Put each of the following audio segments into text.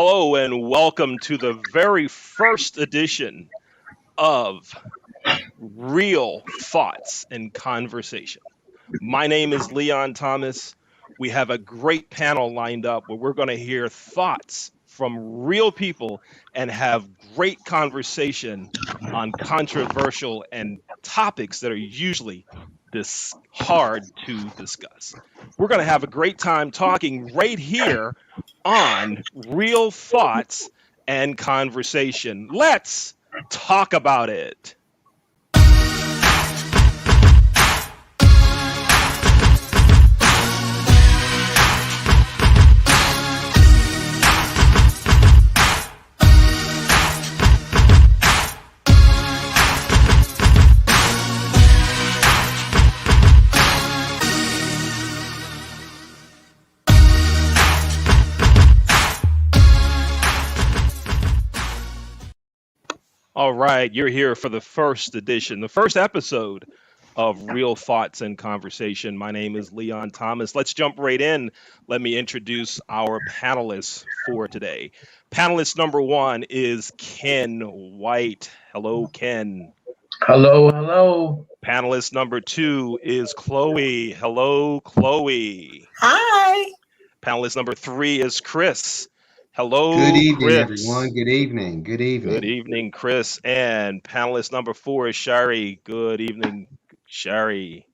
Hello and welcome to the very first edition of Real Thoughts and Conversation. My name is Leon Thomas. We have a great panel lined up where we're going to hear thoughts from real people and have great conversation on controversial and topics that are usually this hard to discuss. We're going to have a great time talking right here on Real Thoughts and Conversation. Let's talk about it. All right, you're here for the first edition, the first episode of Real Thoughts and Conversation. My name is Leon Thomas. Let's jump right in. Let me introduce our panelists for today. Panelist number one is Ken White. Hello, Ken. Hello, hello. Panelist number two is Chloe. Hello, Chloe. Hi. Panelist number three is Chris. Hello, Good evening, Chris. everyone. Good evening. Good evening. Good evening, Chris. And panelist number four is Shari. Good evening, Shari.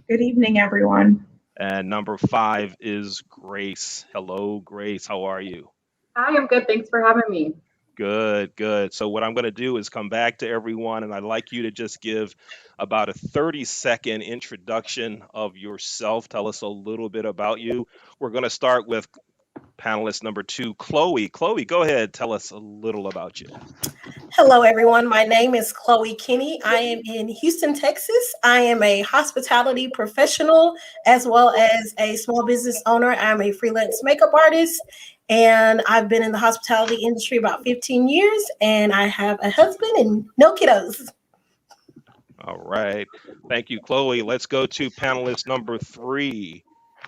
Good evening, everyone. And number five is Grace. Hello, Grace. How are you? Hi, I'm good. Thanks for having me. Good, good. So what I'm going to do is come back to everyone, and I'd like you to just give about a 30-second introduction of yourself. Tell us a little bit about you. We're going to start with panelist number two, Chloe. Chloe, go ahead. Tell us a little about you. Hello, everyone. My name is Chloe Kinney. I am in Houston, Texas. I am a hospitality professional as well as a small business owner. I'm a freelance makeup artist, and I've been in the hospitality industry about 15 years, and I have a husband and no kiddos. All right. Thank you, Chloe. Let's go to panelist number three,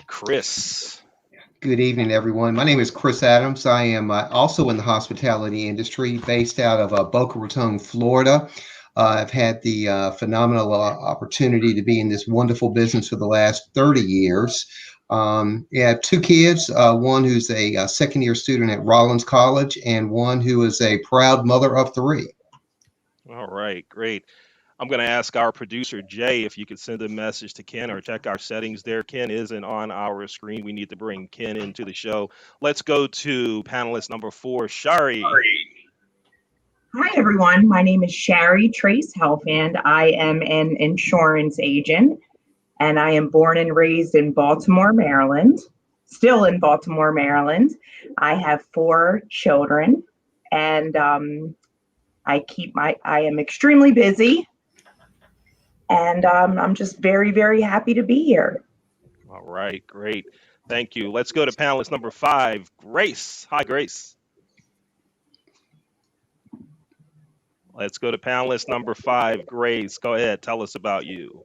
Chris. Good evening, everyone. My name is Chris Adams. I am also in the hospitality industry, based out of Boca Raton, Florida. I've had the phenomenal opportunity to be in this wonderful business for the last 30 years. I have two kids, one who's a second-year student at Rollins College and one who is a proud mother of three. All right, great. I'm going to ask our producer, Jay, if you could send a message to Ken or check our settings there. Ken isn't on our screen. We need to bring Ken into the show. Let's go to panelist number four, Shari. Hi, everyone. My name is Shari Trace Helfand. I am an insurance agent, and I am born and raised in Baltimore, Maryland, still in Baltimore, Maryland. I have 4 children, and I am extremely busy. And I'm just very, very happy to be here. All right, great. Thank you. Let's go to panelist number five, Grace. Hi, Grace. Let's go to panelist number five, Grace. Go ahead. Tell us about you.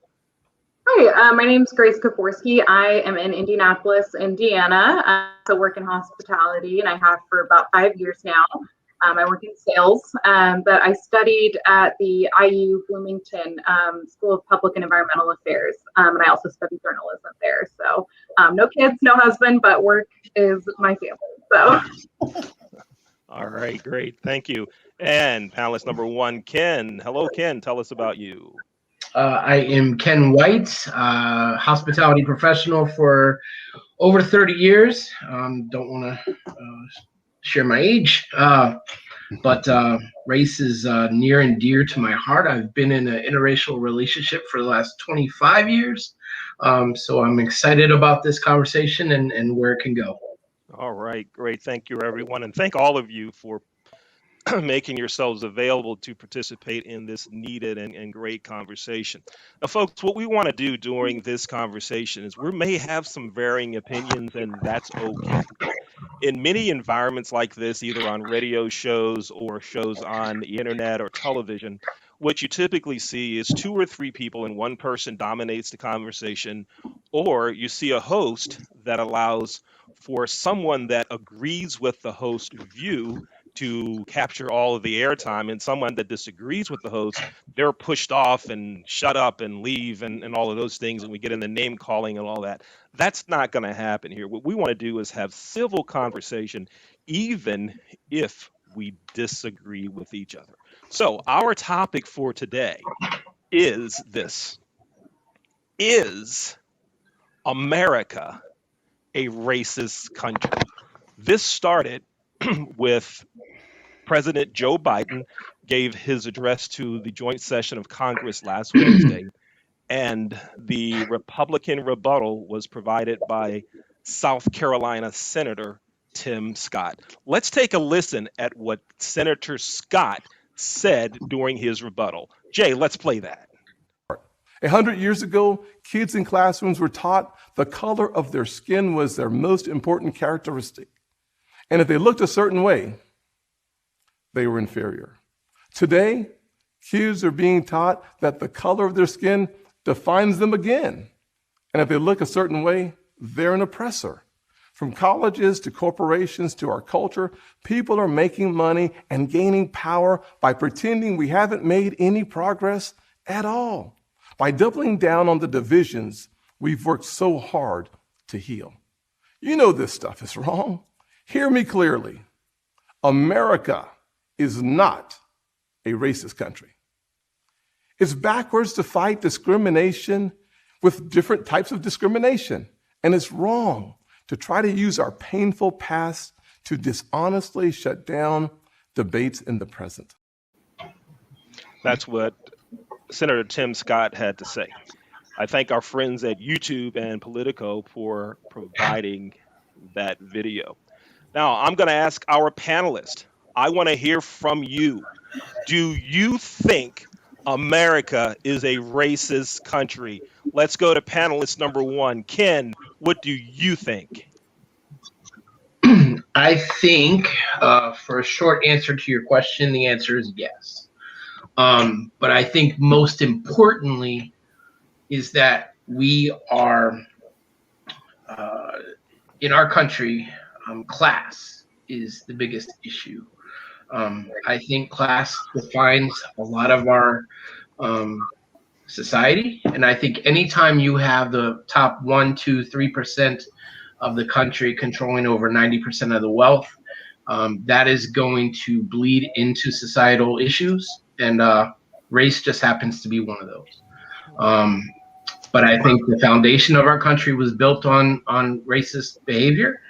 Hi, my name's Grace Kapoorski. I am in Indianapolis, Indiana. I also work in hospitality, and I have for about 5 years now. I work in sales, but I studied at the IU Bloomington School of Public and Environmental Affairs, and I also studied journalism there. So no kids, no husband, but work is my family. So. All right, great. Thank you. And panelist number one, Ken. Hello, Ken. Tell us about you. I am Ken White, hospitality professional for over 30 years. Don't want to share my age, but race is near and dear to my heart. I've been in an interracial relationship for the last 25 years, so I'm excited about this conversation and where it can go. All right, great. Thank you, everyone, and thank all of you for making yourselves available to participate in this needed and great conversation. Now, folks, what we want to do during this conversation is we may have some varying opinions, and that's okay. In many environments like this, either on radio shows or shows on the internet or television, what you typically see is two or three people and one person dominates the conversation, or you see a host that allows for someone that agrees with the host view to capture all of the airtime, and someone that disagrees with the host, they're pushed off and shut up and leave and all of those things, and we get in the name calling and all that. That's not going to happen here. What we want to do is have civil conversation, even if we disagree with each other. So our topic for today is this: is America a racist country? This started with President Joe Biden gave his address to the joint session of Congress last Wednesday, and the Republican rebuttal was provided by South Carolina Senator Tim Scott. Let's take a listen at what Senator Scott said during his rebuttal. Jay, let's play that. 100 years ago, kids in classrooms were taught the color of their skin was their most important characteristic. And if they looked a certain way, they were inferior. Today, kids are being taught that the color of their skin defines them again. And if they look a certain way, they're an oppressor. From colleges to corporations to our culture, people are making money and gaining power by pretending we haven't made any progress at all, by doubling down on the divisions we've worked so hard to heal. You know this stuff is wrong. Hear me clearly. America is not a racist country. It's backwards to fight discrimination with different types of discrimination. And it's wrong to try to use our painful past to dishonestly shut down debates in the present. That's what Senator Tim Scott had to say. I thank our friends at YouTube and Politico for providing that video. Now, I'm going to ask our panelists. I want to hear from you. Do you think America is a racist country? Let's go to panelist number one. Ken, what do you think? I think, for a short answer to your question, the answer is yes. But I think most importantly is that we are, in our country, class is the biggest issue. I think class defines a lot of our society. And I think anytime you have the top 1%, 2%, 3% of the country controlling over 90% of the wealth, that is going to bleed into societal issues. And race just happens to be one of those. But I think the foundation of our country was built on racist behavior.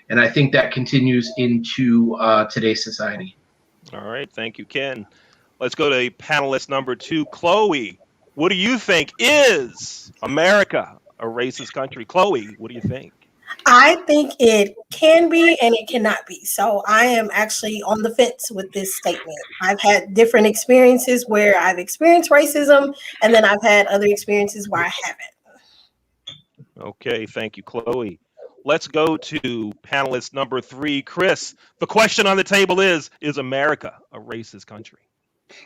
And I think that continues into today's society. All right. Thank you, Ken. Let's go to panelist number two. Chloe, what do you think? Is America a racist country? Chloe, what do you think? I think it can be and it cannot be. So I am actually on the fence with this statement. I've had different experiences where I've experienced racism, and then I've had other experiences where I haven't. Okay, thank you, Chloe. Let's go to panelist number three, Chris. The question on the table is America a racist country?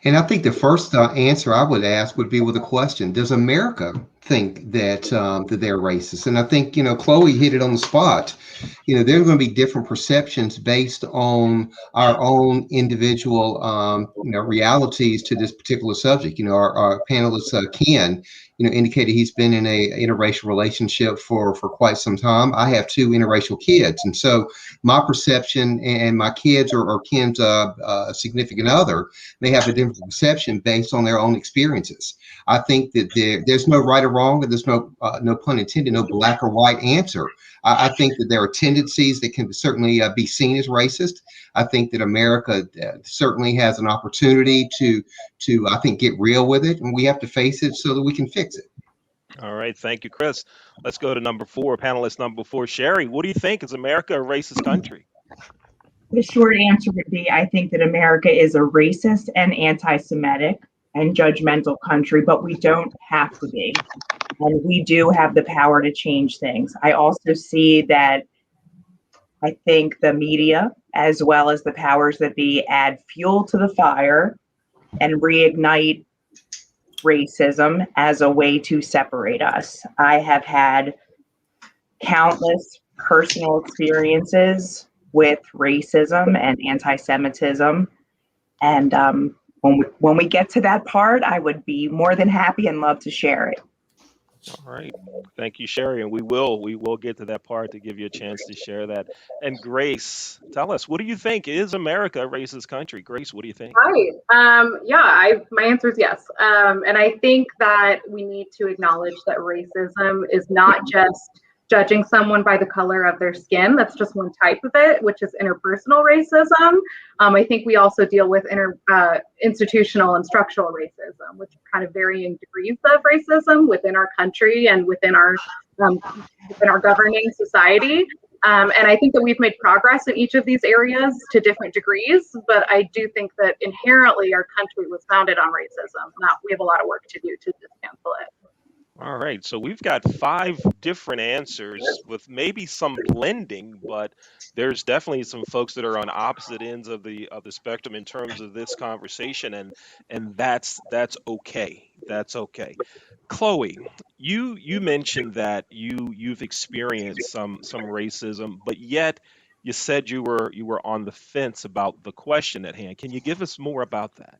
And I think the first answer I would ask would be with a question: does America think that that they're racist? And I think, Chloe hit it on the spot. There are going to be different perceptions based on our own individual, realities to this particular subject. Our panelist Ken, indicated he's been in a interracial relationship for quite some time. I have 2 interracial kids, and so my perception and my kids or Ken's significant other may have a different perception based on their own experiences. I think that there's no right or wrong, and there's no pun intended, no black or white answer. I think that there are tendencies that can certainly be seen as racist. I think that America certainly has an opportunity to I think get real with it, and we have to face it so that we can fix it. All right, thank you, Chris. Let's go to number 4, panelist number 4, Sherry. What do you think? Is America a racist country? The short answer would be, I think that America is a racist and anti-Semitic and judgmental country, but we don't have to be. And we do have the power to change things. I also see that I think the media, as well as the powers that be, add fuel to the fire and reignite racism as a way to separate us. I have had countless personal experiences with racism and anti-Semitism. And when we get to that part, I would be more than happy and love to share it. All right. Thank you, Sherry. And we will get to that part to give you a chance to share that. And Grace, tell us, what do you think? Is America a racist country? Grace, what do you think? Right. My answer is yes. And I think that we need to acknowledge that racism is not just judging someone by the color of their skin. That's just one type of it, which is interpersonal racism. I think we also deal with institutional and structural racism, which are kind of varying degrees of racism within our country and within our governing society. And I think that we've made progress in each of these areas to different degrees, but I do think that inherently our country was founded on racism. Now we have a lot of work to do to dismantle it. All right, so we've got 5 different answers with maybe some blending, but there's definitely some folks that are on opposite ends of the spectrum in terms of this conversation, and that's okay. That's okay. Chloe, you mentioned that you've experienced some racism, but yet you said you were on the fence about the question at hand. Can you give us more about that?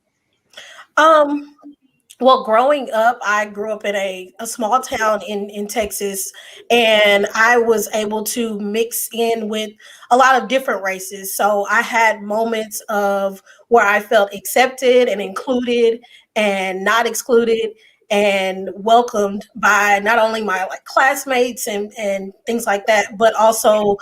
Well, growing up, I grew up in a small town in Texas, and I was able to mix in with a lot of different races. So I had moments of where I felt accepted and included and not excluded and welcomed by not only my classmates and things like that, but also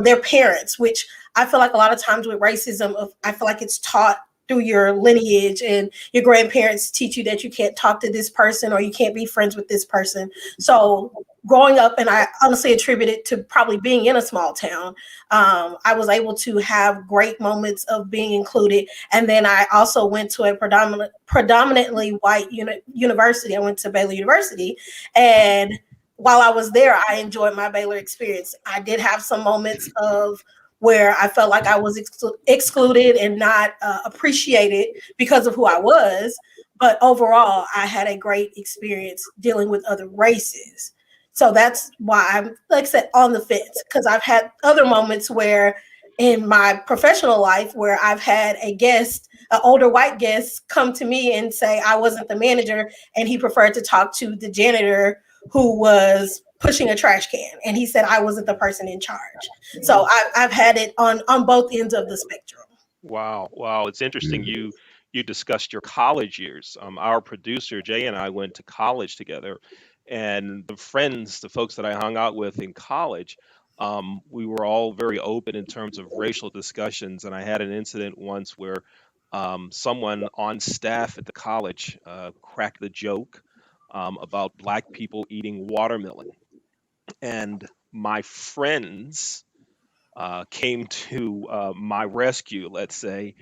their parents, which I feel like a lot of times with racism, I feel like it's taught through your lineage, and your grandparents teach you that you can't talk to this person or you can't be friends with this person. So growing up, and I honestly attribute it to probably being in a small town, I was able to have great moments of being included. And then I also went to a predominantly white university. I went to Baylor University, and while I was there, I enjoyed my Baylor experience. I did have some moments of where I felt like I was excluded and not appreciated because of who I was. But overall, I had a great experience dealing with other races. So that's why I'm, like I said, on the fence, because I've had other moments where in my professional life where I've had a guest, an older white guest, come to me and say I wasn't the manager and he preferred to talk to the janitor who was pushing a trash can, and he said I wasn't the person in charge. So I've had it on both ends of the spectrum. Wow. It's interesting you discussed your college years. Our producer Jay and I went to college together, and the folks that I hung out with in college, we were all very open in terms of racial discussions. And I had an incident once where someone on staff at the college cracked the joke about Black people eating watermelon. And my friends came to my rescue, let's say,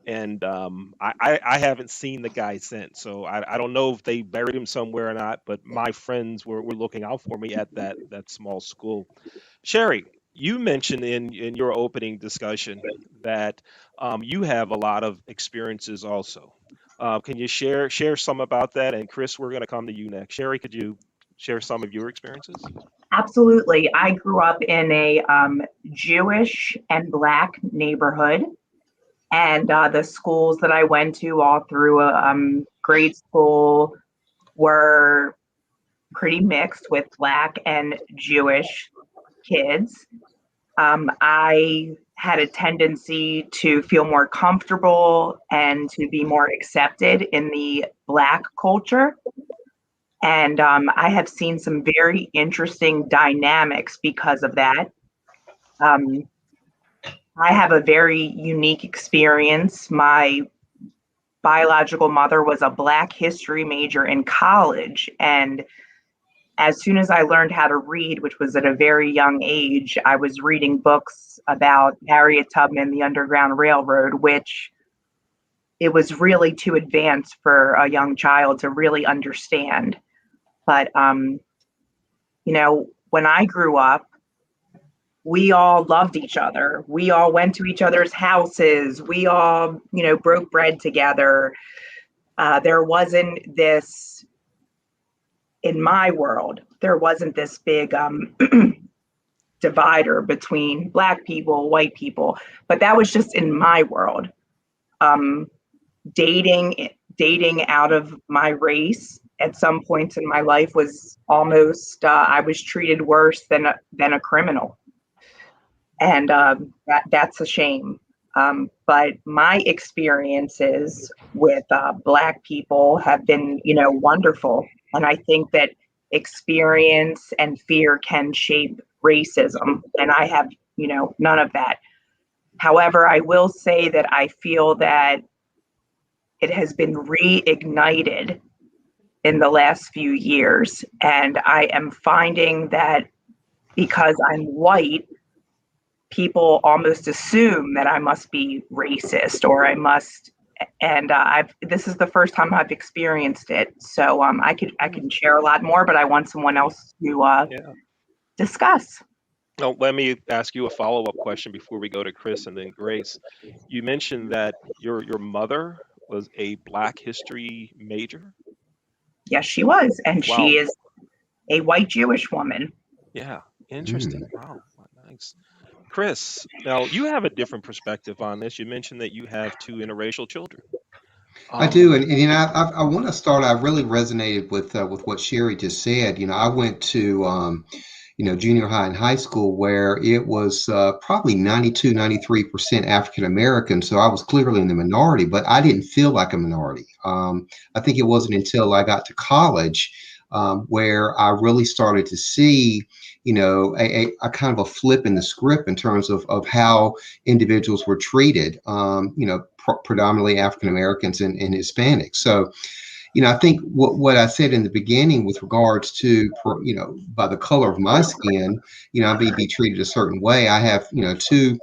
and I haven't seen the guy since, so I don't know if they buried him somewhere or not. But my friends were looking out for me at that small school. Sherry, you mentioned in your opening discussion that you have a lot of experiences also. Can you share some about that? And Chris, we're going to come to you next. Sherry, could you share some of your experiences? Absolutely. I grew up in a Jewish and Black neighborhood, and the schools that I went to all through grade school were pretty mixed with Black and Jewish kids. I had a tendency to feel more comfortable and to be more accepted in the Black culture. And I have seen some very interesting dynamics because of that. I have a very unique experience. My biological mother was a Black history major in college. And as soon as I learned how to read, which was at a very young age, I was reading books about Harriet Tubman, the Underground Railroad, which it was really too advanced for a young child to really understand. But, when I grew up, we all loved each other. We all went to each other's houses. We all, broke bread together. There wasn't this, in my world, there wasn't this big divider between Black people, white people, but that was just in my world. Dating out of my race at some points in my life was almost, I was treated worse than a criminal. And that's a shame. But my experiences with Black people have been, wonderful. And I think that experience and fear can shape racism. And I have, none of that. However, I will say that I feel that it has been reignited in the last few years. And I am finding that because I'm white, people almost assume that I must be racist or I must, and this is the first time I've experienced it. So I can share a lot more, but I want someone else to discuss. Now, let me ask you a follow-up question before we go to Chris and then Grace. You mentioned that your mother was a Black history major. Yes, she was, and Wow. she is a white Jewish woman. Yeah, interesting. Wow, nice. Chris, now you have a different perspective on this. You mentioned that you have 2 interracial children. I do, and I want to start. I really resonated with what Sherry just said. I went to junior high and high school where it was probably 93% African American. So I was clearly in the minority, but I didn't feel like a minority. I think it wasn't until I got to college where I really started to see, a kind of a flip in the script in terms of how individuals were treated, predominantly African Americans and Hispanics. So, I think what I said in the beginning with regards to, by the color of my skin, I may be treated a certain way. I have, 2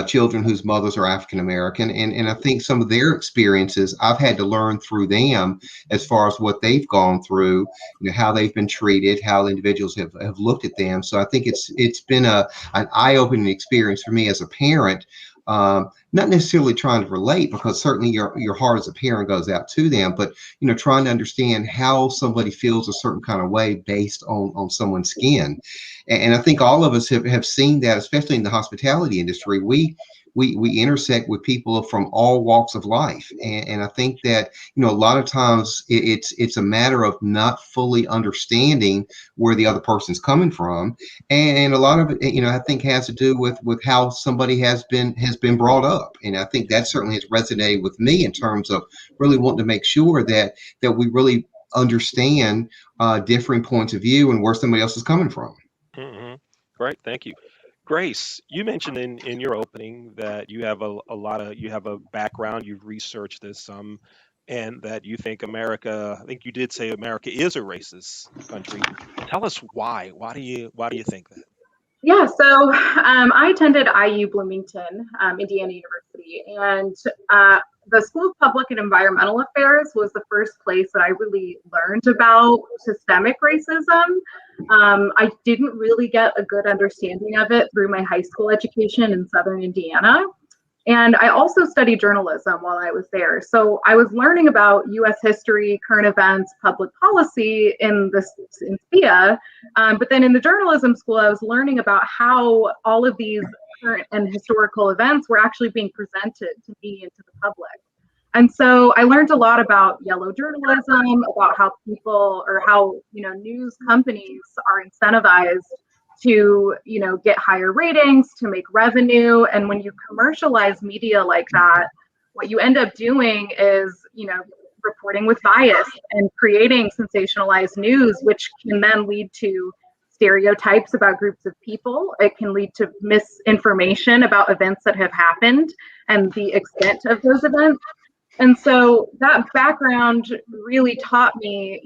children whose mothers are African American, and I think some of their experiences I've had to learn through them as far as what they've gone through, how they've been treated, how individuals have looked at them. So I think it's been an eye-opening experience for me as a parent. Not necessarily trying to relate, because certainly your heart as a parent goes out to them, but trying to understand how somebody feels a certain kind of way based on someone's skin. And I think all of us have seen that, especially in the hospitality industry. We intersect with people from all walks of life, and I think that a lot of times it's a matter of not fully understanding where the other person's coming from, and a lot of it I think has to do with how somebody has been brought up, and I think that certainly has resonated with me in terms of really wanting to make sure that we really understand differing points of view and where somebody else is coming from. Mm-hmm. Great, thank you. Grace, you mentioned in your opening that you have you have a background, you've researched this and that you think America, I think you did say America is a racist country. Tell us why. Why do you think that? Yeah, so I attended IU Bloomington, Indiana University, and the School of Public and Environmental Affairs was the first place that I really learned about systemic racism. I didn't really get a good understanding of it through my high school education in Southern Indiana. And I also studied journalism while I was there. So I was learning about US history, current events, public policy in SPIA. But then in the journalism school, I was learning about how all of these current and historical events were actually being presented to me and to the public. And so I learned a lot about yellow journalism, about how people or how, news companies are incentivized to, get higher ratings, to make revenue. And when you commercialize media like that, what you end up doing is, reporting with bias and creating sensationalized news, which can then lead to stereotypes about groups of people. It can lead to misinformation about events that have happened and the extent of those events. And so that background really taught me,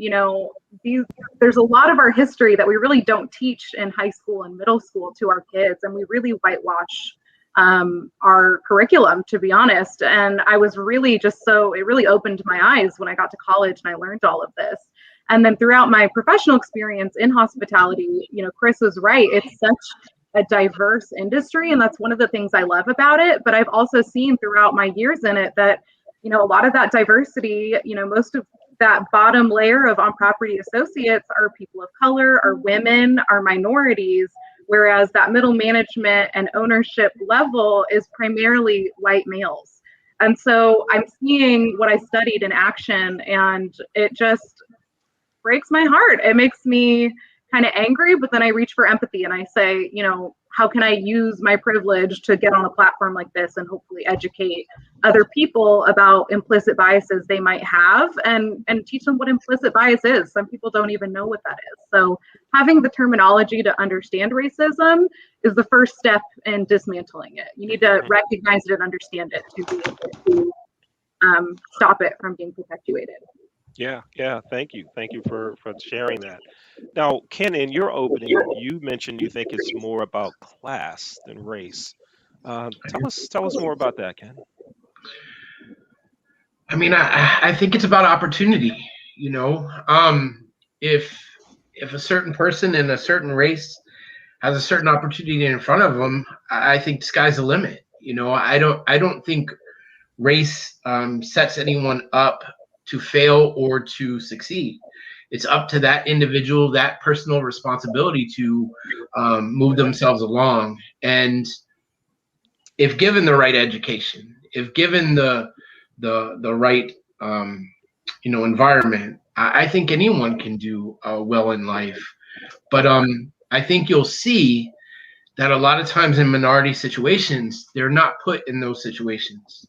there's a lot of our history that we really don't teach in high school and middle school to our kids, and we really whitewash our curriculum, to be honest. And I was really it really opened my eyes when I got to college and I learned all of this. And then throughout my professional experience in hospitality, Chris was right. It's such a diverse industry, and that's one of the things I love about it. But I've also seen throughout my years in it that, you know, a lot of that diversity, you know, most of that bottom layer of on-property associates are people of color, are women, are minorities, whereas that middle management and ownership level is primarily white males. And so I'm seeing what I studied in action, and it just breaks my heart. It makes me kind of angry, but then I reach for empathy and I say, you know, how can I use my privilege to get on a platform like this and hopefully educate other people about implicit biases they might have, and teach them what implicit bias is. Some people don't even know what that is. So having the terminology to understand racism is the first step in dismantling it. You need to recognize it and understand it to be able to stop it from being perpetuated. Yeah, yeah. Thank you. Thank you for sharing that. Now, Ken, in your opening, you mentioned you think it's more about class than race. Tell us more about that, Ken. I mean, I think it's about opportunity. You know, if a certain person in a certain race has a certain opportunity in front of them, I think the sky's the limit. You know, I don't think race sets anyone up to fail or to succeed. It's up to that individual, that personal responsibility to move themselves along. And if given the right education, if given the right environment, I think anyone can do well in life. But I think you'll see that a lot of times in minority situations, they're not put in those situations.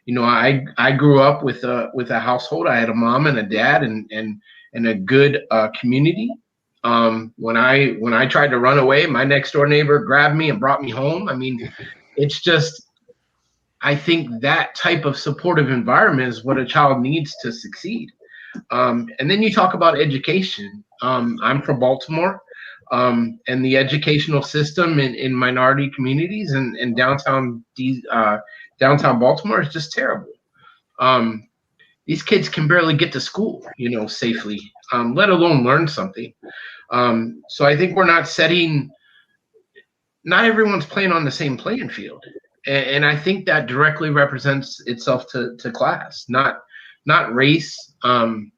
You know, I grew up with a household. I had a mom and a dad and a good community. When I tried to run away, my next door neighbor grabbed me and brought me home. I mean, it's just, I think that type of supportive environment is what a child needs to succeed. And then you talk about education. I'm from Baltimore, and the educational system in minority communities and downtown Baltimore is just terrible. These kids can barely get to school, you know, safely, let alone learn something. So I think not everyone's playing on the same playing field. And I think that directly represents itself to class, not race. That's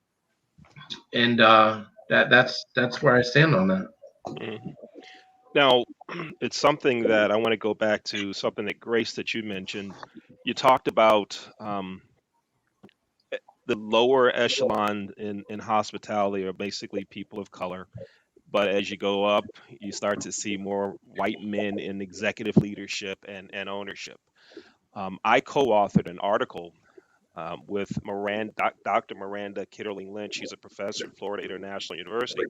where I stand on that. Mhm. Now, it's something that I want to go back to, something that Grace, that you mentioned. You talked about the lower echelon in hospitality are basically people of color. But as you go up, you start to see more white men in executive leadership and ownership. I co-authored an article with Dr. Miranda Kitterling Lynch. She's a professor at Florida International University,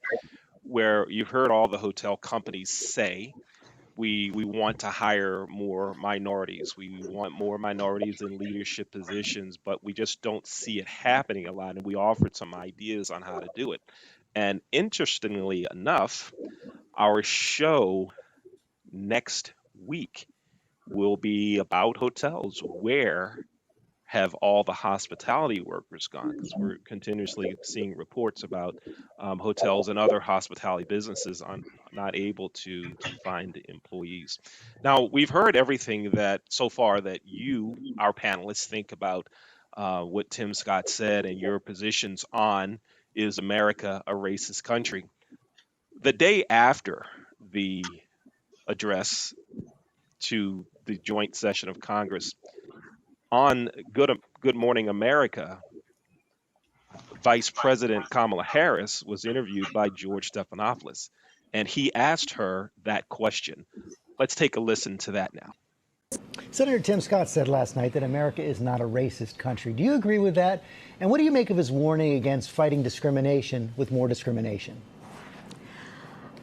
where you heard all the hotel companies say, we want to hire more minorities. We want more minorities in leadership positions, but we just don't see it happening a lot. And we offered some ideas on how to do it. And interestingly enough, our show next week will be about hotels. Where have all the hospitality workers gone? Because we're continuously seeing reports about hotels and other hospitality businesses not able to find employees. Now, we've heard everything that so far that you, our panelists, think about what Tim Scott said and your positions on, is America a racist country? The day after the address to the joint session of Congress, on Good Morning America, Vice President Kamala Harris was interviewed by George Stephanopoulos, and he asked her that question. Let's take a listen to that now. Senator Tim Scott said last night that America is not a racist country. Do you agree with that? And what do you make of his warning against fighting discrimination with more discrimination?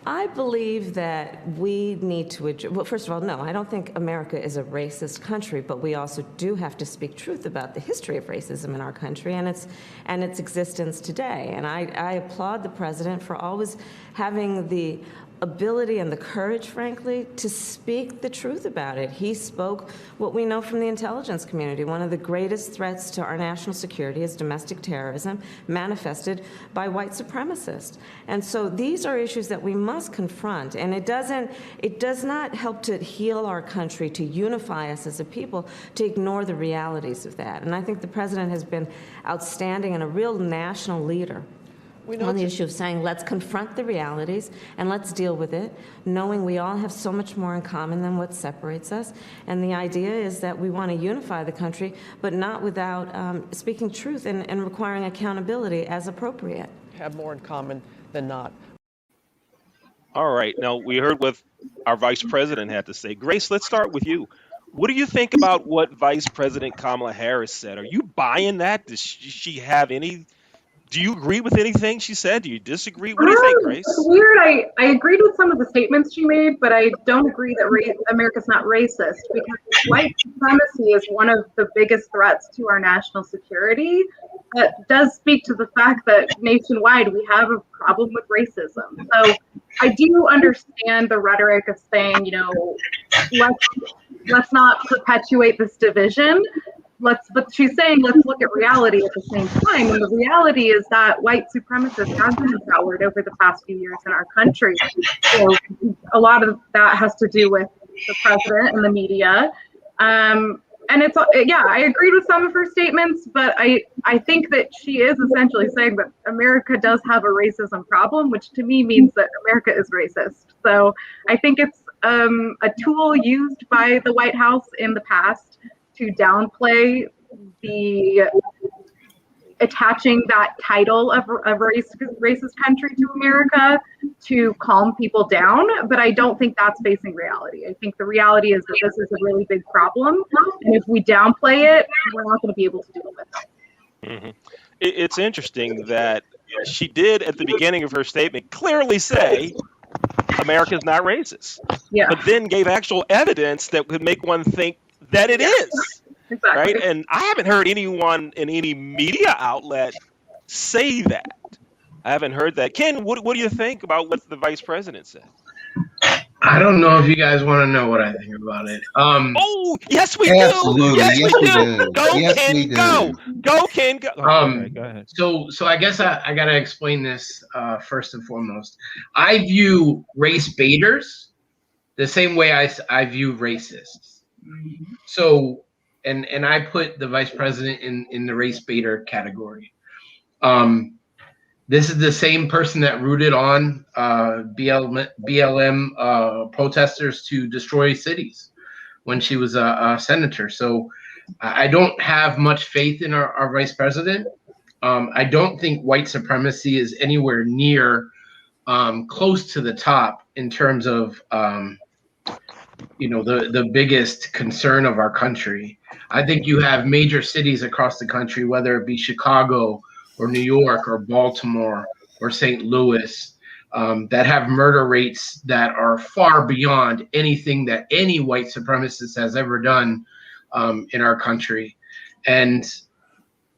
I believe that we need to, well, first of all, no, I don't think America is a racist country, but we also do have to speak truth about the history of racism in our country and its existence today. And I applaud the president for always having the ability and the courage, frankly, to speak the truth about it. He spoke what we know from the intelligence community. One of the greatest threats to our national security is domestic terrorism, manifested by white supremacists. And so these are issues that we must confront. And it does not help to heal our country, to unify us as a people, to ignore the realities of that. And I think the president has been outstanding and a real national leader on the issue of saying, let's confront the realities and let's deal with it, knowing we all have so much more in common than what separates us. And the idea is that we want to unify the country, but not without speaking truth and requiring accountability as appropriate. Have more in common than not. All right. Now, we heard what our vice president had to say. Grace, let's start with you. What do you think about what Vice President Kamala Harris said? Are you buying that? Does she have any... Do you agree with anything she said? Do you disagree? What do you think, Grace? It's weird. I agreed with some of the statements she made, but I don't agree that America's not racist, because white supremacy is one of the biggest threats to our national security. That does speak to the fact that nationwide we have a problem with racism. So I do understand the rhetoric of saying, let's not perpetuate this division. But she's saying, let's look at reality at the same time. And the reality is that white supremacists have been empowered over the past few years in our country. So a lot of that has to do with the president and the media. And it's, I agreed with some of her statements, but I think that she is essentially saying that America does have a racism problem, which to me means that America is racist. So I think it's a tool used by the White House in the past to downplay the attaching that title of racist country to America to calm people down. But I don't think that's facing reality. I think the reality is that this is a really big problem. And if we downplay it, we're not going to be able to deal with it. Mm-hmm. It's interesting that she did at the beginning of her statement clearly say America's not racist, but then gave actual evidence that would make one think that it is. Exactly. Right. And I haven't heard anyone in any media outlet say that. I haven't heard that. Ken, what do you think about what the vice president said? I don't know if you guys want to know what I think about it. Oh, yes, we Absolutely. do. Yes, we do. Go, Yes, Ken, we do. go. Go, Ken, go. Okay, go ahead. So I guess I got to explain this first and foremost. I view race baiters the same way I view racists. So, and I put the vice president in the race baiter category. This is the same person that rooted on BLM protesters to destroy cities when she was a senator. So I don't have much faith in our vice president. I don't think white supremacy is anywhere near close to the top in terms of the biggest concern of our country. I think you have major cities across the country, whether it be Chicago or New York or Baltimore or St. Louis, that have murder rates that are far beyond anything that any white supremacist has ever done in our country. And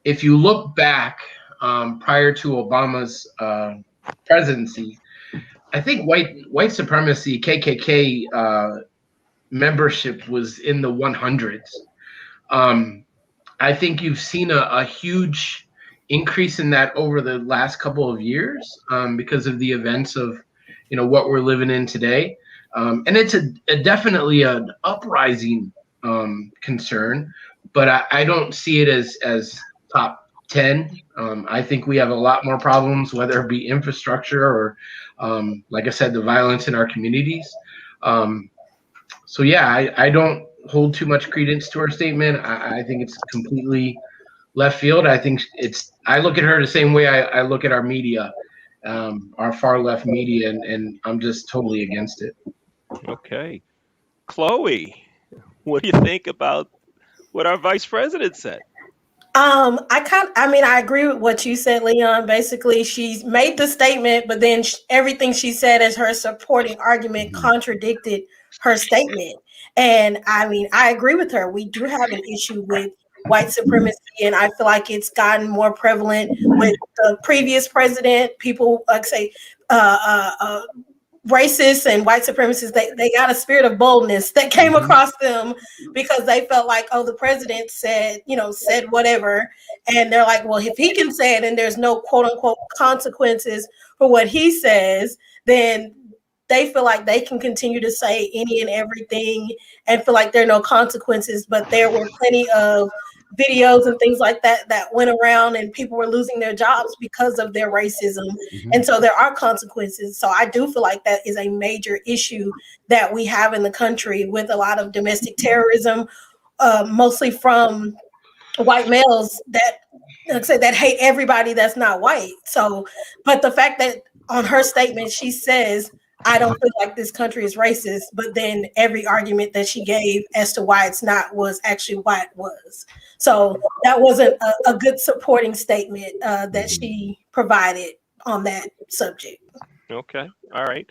if you look back prior to Obama's presidency, I think white supremacy, KKK membership was in the 100s. I think you've seen a huge increase in that over the last couple of years because of the events of what we're living in today. And it's definitely an uprising concern, but I don't see it as top 10. I think we have a lot more problems, whether it be infrastructure or like I said, the violence in our communities. So yeah, I don't hold too much credence to her statement. I think it's completely left field. I think I look at her the same way I look at our media, our far left media, and I'm just totally against it. Okay. Chloe, what do you think about what our vice president said? I agree with what you said, Leon. Basically, she's made the statement, but then everything she said as her supporting argument contradicted her statement. And I agree with her. We do have an issue with white supremacy, and I feel like it's gotten more prevalent with the previous president. People like say racists and white supremacists, they got a spirit of boldness that came across them because they felt like, oh, the president said whatever. And they're like, well, if he can say it and there's no quote unquote consequences for what he says, then they feel like they can continue to say any and everything and feel like there are no consequences. But there were plenty of videos and things like that that went around and people were losing their jobs because of their racism. And so there are consequences. So I do feel like that is a major issue that we have in the country with a lot of domestic terrorism, mostly from white males that, like I said, that hate everybody that's not white. So, but the fact that on her statement, she says, I don't feel like this country is racist, but then every argument that she gave as to why it's not was actually why it was. So that wasn't a good supporting statement that she provided on that subject. Okay. All right.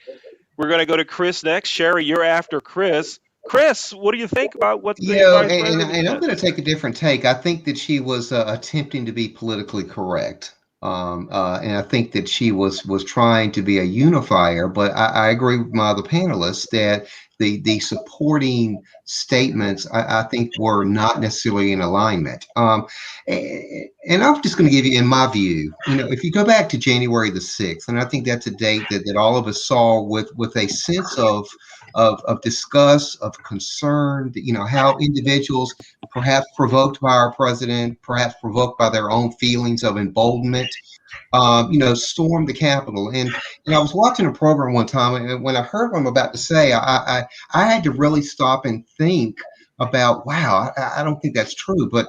We're going to go to Chris next. Sherry, you're after Chris. Chris, what do you think about what the vice president and I'm said? going to take a different take. I think that she was attempting to be politically correct. And I think that she was trying to be a unifier, but I agree with my other panelists that the supporting statements I think were not necessarily in alignment. And I'm just going to give you, in my view, if you go back to January the 6th, and I think that's a date that all of us saw with a sense of disgust, of concern, how individuals, perhaps provoked by our president, perhaps provoked by their own feelings of emboldenment, stormed the Capitol. And I was watching a program one time, and when I heard what I'm about to say, I had to really stop and think about, wow, I don't think that's true. But,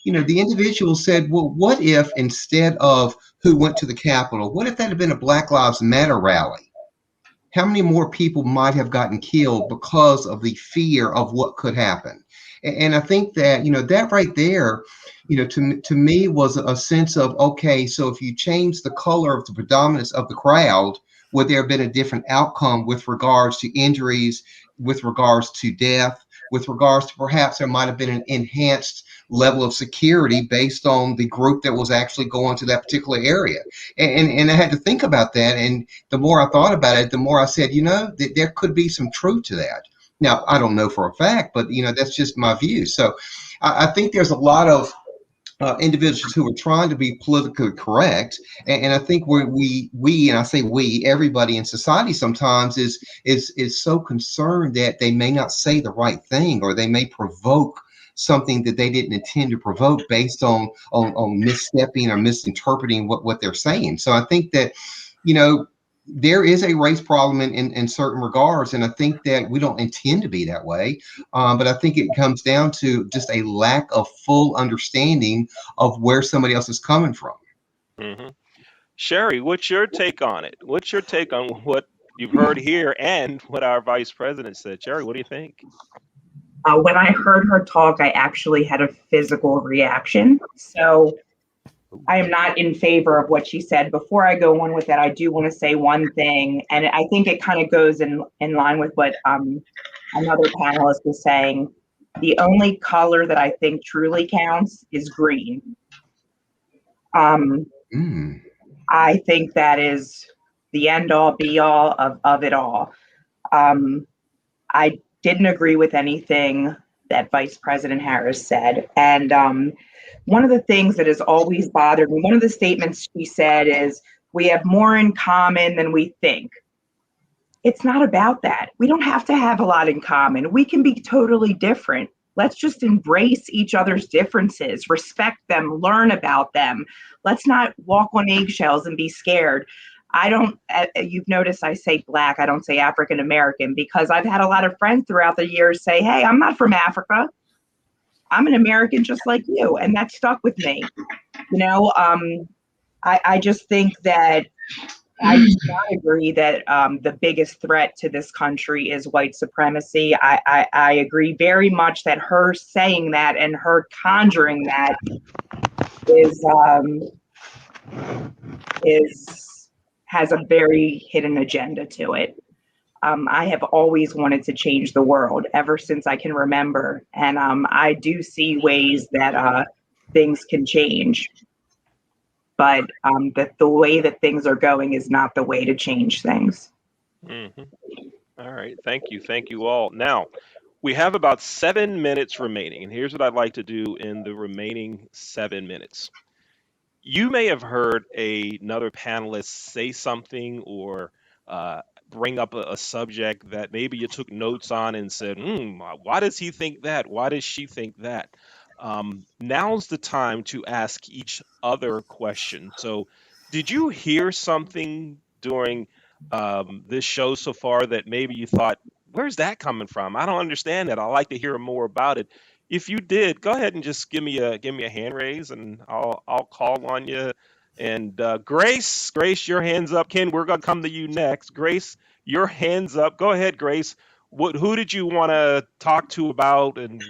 the individual said, well, what if instead of who went to the Capitol, what if that had been a Black Lives Matter rally? How many more people might have gotten killed because of the fear of what could happen? And I think that, that right there, to me was a sense of, okay, so if you change the color of the predominance of the crowd, would there have been a different outcome with regards to injuries, with regards to death, with regards to perhaps there might have been an enhanced level of security based on the group that was actually going to that particular area? And I had to think about that. And the more I thought about it, the more I said, there could be some truth to that. Now, I don't know for a fact, but, that's just my view. So I think there's a lot of individuals who are trying to be politically correct, and I think we and I say we, everybody in society sometimes is so concerned that they may not say the right thing, or they may provoke something that they didn't intend to provoke based on misstepping or misinterpreting what they're saying. So I think that there is a race problem in certain regards, and I think that we don't intend to be that way. But I think it comes down to just a lack of full understanding of where somebody else is coming from. Mm-hmm. Sherry, what's your take on it? What's your take on what you've heard here and what our vice president said? Sherry, what do you think? When I heard her talk, I actually had a physical reaction. So I am not in favor of what she said. Before I go on with that, I do want to say one thing, and I think it kind of goes in line with what another panelist was saying. The only color that I think truly counts is green. I think that is the end all be all of it all. I didn't agree with anything that Vice President Harris said. And one of the things that has always bothered me, one of the statements she said is, we have more in common than we think. It's not about that. We don't have to have a lot in common. We can be totally different. Let's just embrace each other's differences, respect them, learn about them. Let's not walk on eggshells and be scared. You've noticed I say Black, I don't say African American, because I've had a lot of friends throughout the years say, hey, I'm not from Africa. I'm an American just like you. And that stuck with me. I just think that I do not agree that the biggest threat to this country is white supremacy. I agree very much that her saying that and her conjuring that has a very hidden agenda to it. I have always wanted to change the world ever since I can remember. And I do see ways that things can change. But the way that things are going is not the way to change things. Hmm. All right. Thank you all. Now, we have about 7 minutes remaining, and here's what I'd like to do in the remaining 7 minutes. You may have heard another panelist say something or bring up a subject that maybe you took notes on and said, why does he think that? Why does she think that? Now's the time to ask each other questions. So, did you hear something during this show so far that maybe you thought, where's that coming from? I don't understand that. I'd like to hear more about it. If you did, go ahead and just give me a hand raise, and I'll call on you. And Grace, your hands up. Ken, we're gonna come to you next. Grace, your hands up. Go ahead, Grace. Who did you want to talk to about? And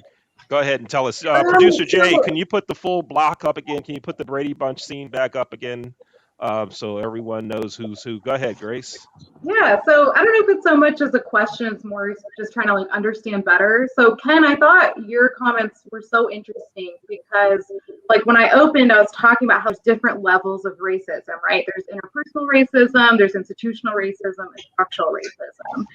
go ahead and tell us. Producer Jay, So can you put the full block up again? Can you put the Brady Bunch scene back up again, so everyone knows who's who? Go ahead, Grace. Yeah, so I don't know if it's so much as a question, it's more just trying to like understand better. So Ken, I thought your comments were so interesting because like when I opened, I was talking about how there's different levels of racism, right? There's interpersonal racism, there's institutional racism, and structural racism.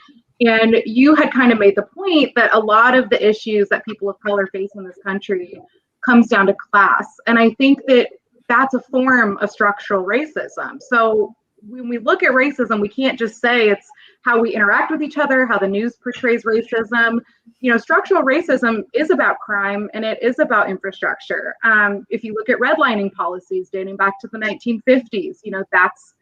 And you had kind of made the point that a lot of the issues that people of color face in this country comes down to class. And I think that that's a form of structural racism. So when we look at racism, we can't just say it's how we interact with each other, how the news portrays racism. You know, structural racism is about crime and it is about infrastructure. If you look at redlining policies dating back to the 1950s, you know, that's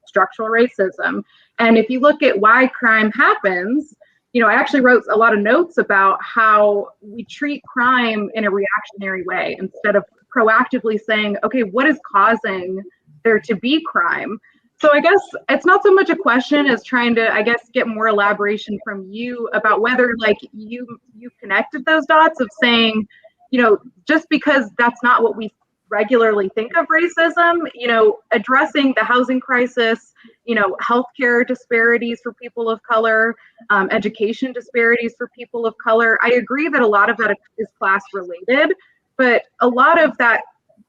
structural racism. And if you look at why crime happens, you know, I actually wrote a lot of notes about how we treat crime in a reactionary way instead of proactively saying, okay, what is causing there to be crime? So I guess it's not so much a question as trying to, I guess, get more elaboration from you about whether like you connected those dots of saying, you know, just because that's not what we regularly think of racism, you know, addressing the housing crisis, you know, healthcare disparities for people of color, education disparities for people of color. I agree that a lot of that is class related, but a lot of that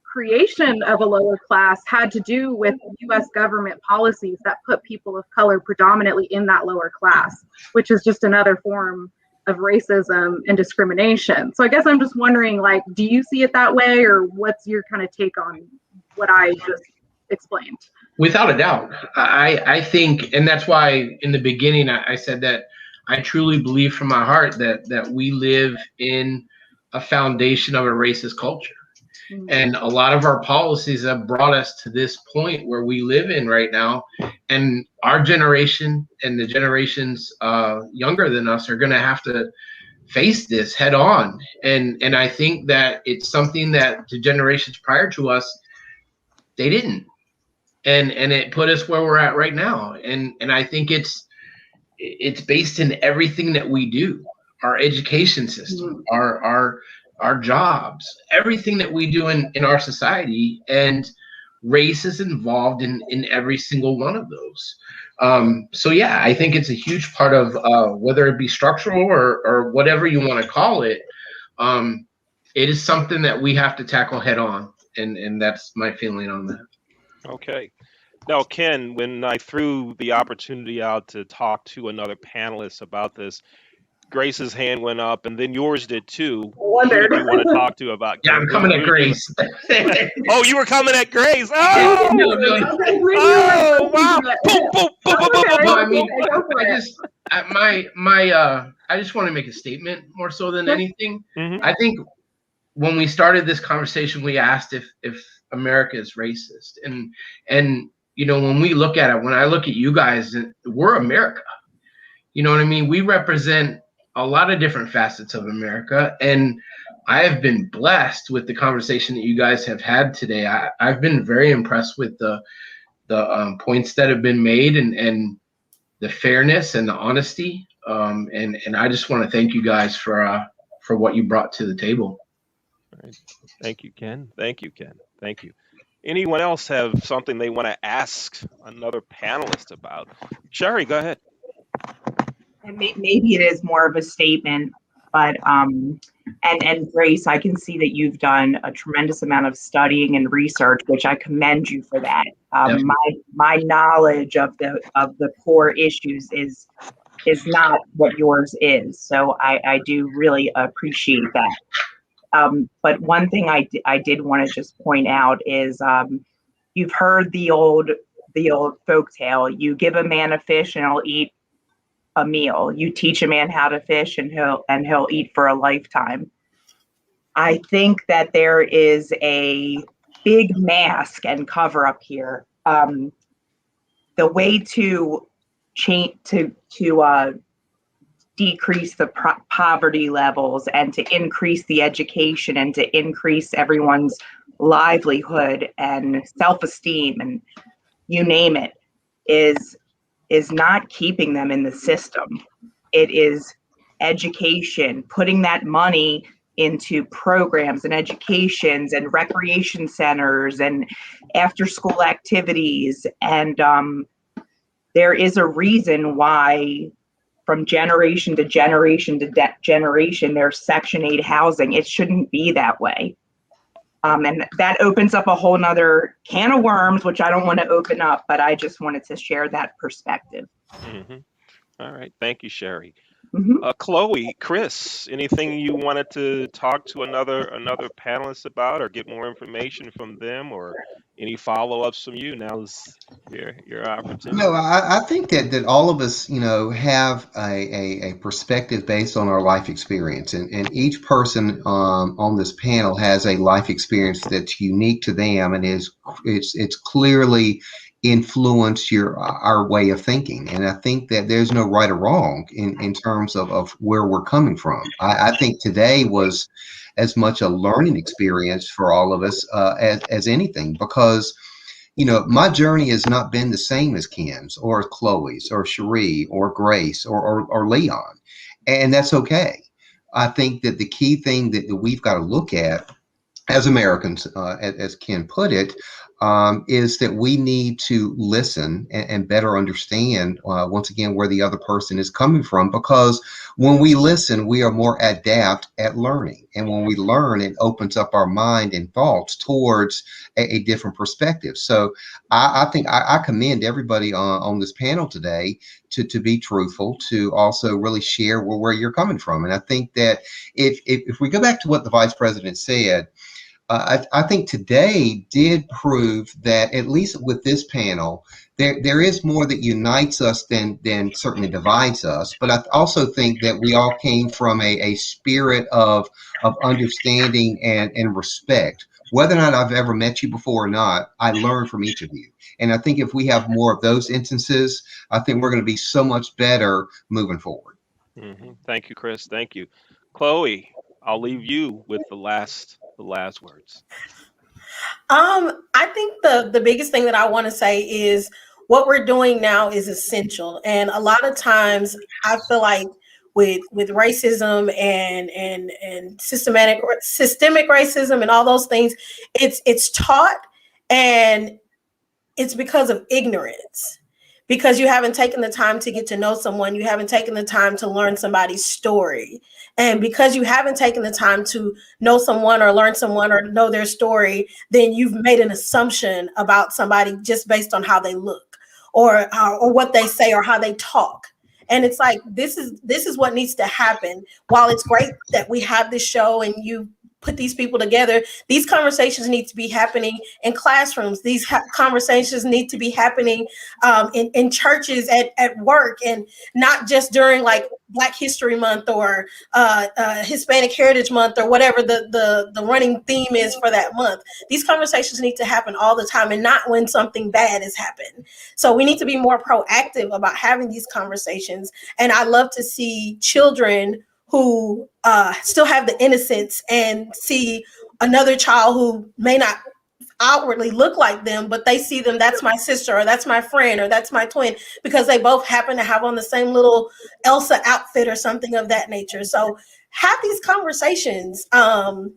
creation of a lower class had to do with US government policies that put people of color predominantly in that lower class, which is just another form of racism and discrimination. So I guess I'm just wondering, like, do you see it that way, or what's your kind of take on what I just explained? Without a doubt, I think, and that's why in the beginning I said that I truly believe from my heart that we live in a foundation of a racist culture. And a lot of our policies have brought us to this point where we live in right now. And our generation and the generations younger than us are going to have to face this head on. And I think that it's something that the generations prior to us, they didn't. And it put us where we're at right now. And I think it's based in everything that we do, our education system, our jobs, everything that we do in our society, and race is involved in every single one of those. So yeah, I think it's a huge part of whether it be structural or whatever you want to call it. It is something that we have to tackle head on, and that's my feeling on that. Okay. Now, Ken, when I threw the opportunity out to talk to another panelist about this, Grace's hand went up, and then yours did too. Who did you want to talk to about? Yeah, I'm coming at Grace. Oh, you were coming at Grace. Oh, oh wow! Boom, boom, boom, boom, boom, boom. No, I mean, I just want to make a statement more so than anything. Mm-hmm. I think when we started this conversation, we asked if America is racist, and you know, when we look at it, when I look at you guys, we're America. You know what I mean? We represent a lot of different facets of America, and I have been blessed with the conversation that you guys have had today. I've been very impressed with the points that have been made and the fairness and the honesty. And I just want to thank you guys for what you brought to the table. Right. Thank you, Ken. Thank you, Ken. Thank you. Anyone else have something they want to ask another panelist about? Sherry, go ahead. And maybe it is more of a statement. But and Grace, I can see that you've done a tremendous amount of studying and research, which I commend you for that. My knowledge of the core issues is not what yours is, so I do really appreciate that. But one thing I did want to just point out is you've heard the old folk tale: you give a man a fish and he'll eat a meal. You teach a man how to fish and he'll eat for a lifetime. I think that there is a big mask and cover up here. The way to change to decrease the poverty levels and to increase the education and to increase everyone's livelihood and self-esteem and you name it is not keeping them in the system. It is education, putting that money into programs and educations and recreation centers and after school activities. And there is a reason why from generation to generation to generation, there's Section 8 housing. It shouldn't be that way. And that opens up a whole nother can of worms, which I don't want to open up, but I just wanted to share that perspective. Mm-hmm. All right. Thank you, Sherry. Mm-hmm. Chloe, Chris, anything you wanted to talk to another panelist about or get more information from them or any follow-ups from you? Now's your opportunity. No, I think that all of us, have a perspective based on our life experience, and each person on this panel has a life experience that's unique to them, and it's clearly influenced our way of thinking. And I think that there's no right or wrong in terms of where we're coming from. I think today was as much a learning experience for all of us as anything, because my journey has not been the same as Ken's or Chloe's or Cherie or Grace or Leon. And that's okay. I think that the key thing that we've got to look at as Americans, as Ken put it, is that we need to listen and better understand, once again, where the other person is coming from. Because when we listen, we are more adept at learning. And when we learn, it opens up our mind and thoughts towards a different perspective. So I think I commend everybody on this panel today to be truthful, to also really share where you're coming from. And I think that if we go back to what the vice president said, I think today did prove that, at least with this panel, there is more that unites us than certainly divides us. But I also think that we all came from a spirit of understanding and respect. Whether or not I've ever met you before or not, I learned from each of you. And I think if we have more of those instances, I think we're going to be so much better moving forward. Mm-hmm. Thank you, Chris. Thank you. Chloe, I'll leave you with the last words. I think the biggest thing that I want to say is what we're doing now is essential. And a lot of times I feel like with racism and systemic racism and all those things, it's taught, and it's because of ignorance. Because you haven't taken the time to get to know someone, you haven't taken the time to learn somebody's story. And because you haven't taken the time to know someone or learn someone or know their story, then you've made an assumption about somebody just based on how they look or what they say or how they talk. And it's like, this is what needs to happen. While it's great that we have this show and you put these people together, these conversations need to be happening in classrooms. These conversations need to be happening in churches, at work, and not just during like Black History Month or Hispanic Heritage Month or whatever the running theme is for that month. These conversations need to happen all the time and not when something bad has happened. So we need to be more proactive about having these conversations. And I love to see children who still have the innocence and see another child who may not outwardly look like them, but they see them, that's my sister, or that's my friend, or that's my twin, because they both happen to have on the same little Elsa outfit or something of that nature. So have these conversations. And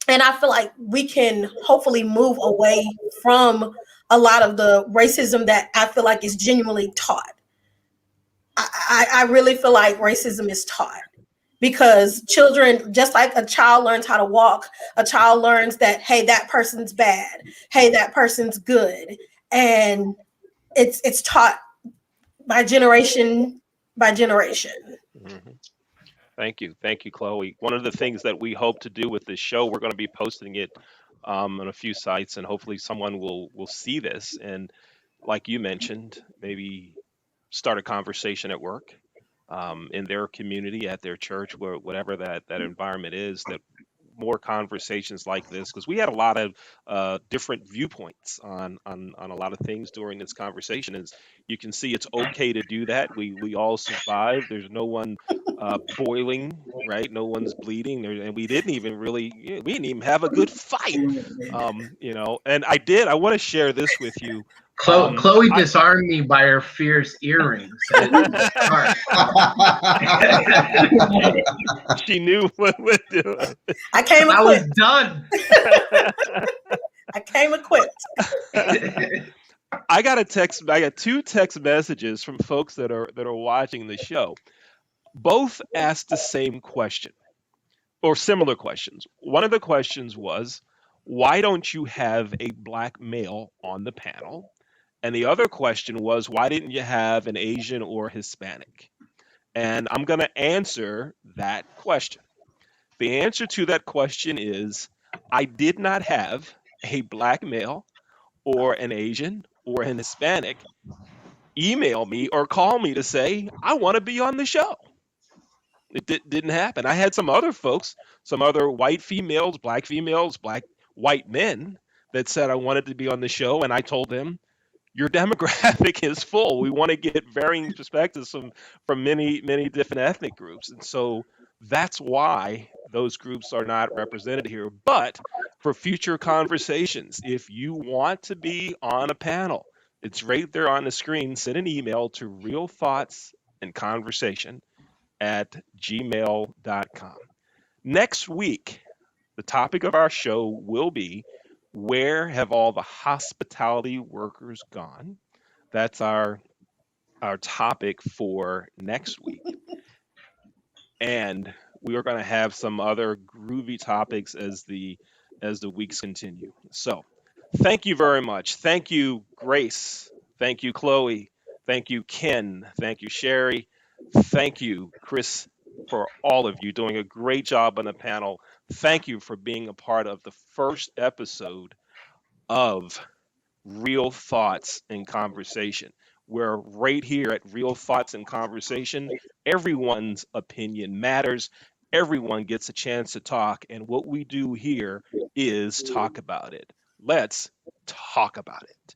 I feel like we can hopefully move away from a lot of the racism that I feel like is genuinely taught. I really feel like racism is taught. because children, just like a child learns how to walk, a child learns that, hey, that person's bad, hey, that person's good, and it's taught by generation by generation. Mhm. Thank you, Chloe. One of the things that we hope to do with this show, we're going to be posting it on a few sites, and hopefully someone will see this and, like you mentioned, maybe start a conversation at work, in their community, at their church, where whatever that environment is, that more conversations like this, because we had a lot of different viewpoints on a lot of things during this conversation. As you can see, it's okay to do that. We all survived. There's no one boiling, right? No one's bleeding, and we didn't even really, we didn't even have a good fight. And I want to share this with you. Chloe I, disarmed me by her fierce earrings. she knew what we're doing. I came I was equipped. done. I came equipped. I got two text messages from folks that are watching the show. Both asked the same question or similar questions. One of the questions was, why don't you have a black male on the panel? And the other question was, why didn't you have an Asian or Hispanic? And I'm going to answer that question. The answer to that question is, I did not have a black male or an Asian or an Hispanic email me or call me to say, I want to be on the show. It didn't happen. I had some other folks, some other white females, black white men that said I wanted to be on the show. And I told them, your demographic is full. We want to get varying perspectives from many different ethnic groups. And so that's why those groups are not represented here. But for future conversations, if you want to be on a panel, it's right there on the screen. Send an email to realthoughtsandconversation@gmail.com. Next week, the topic of our show will be, where have all the hospitality workers gone? That's our topic for next week. And we are going to have some other groovy topics as the weeks continue. So, thank you very much. Thank you, Grace. Thank you, Chloe. Thank you, Ken. Thank you, Sherry. Thank you, Chris, for all of you doing a great job on the panel. Thank you for being a part of the first episode of Real Thoughts and Conversation. We're right here at Real Thoughts and Conversation. Everyone's opinion matters. Everyone gets a chance to talk. And what we do here is talk about it. Let's talk about it.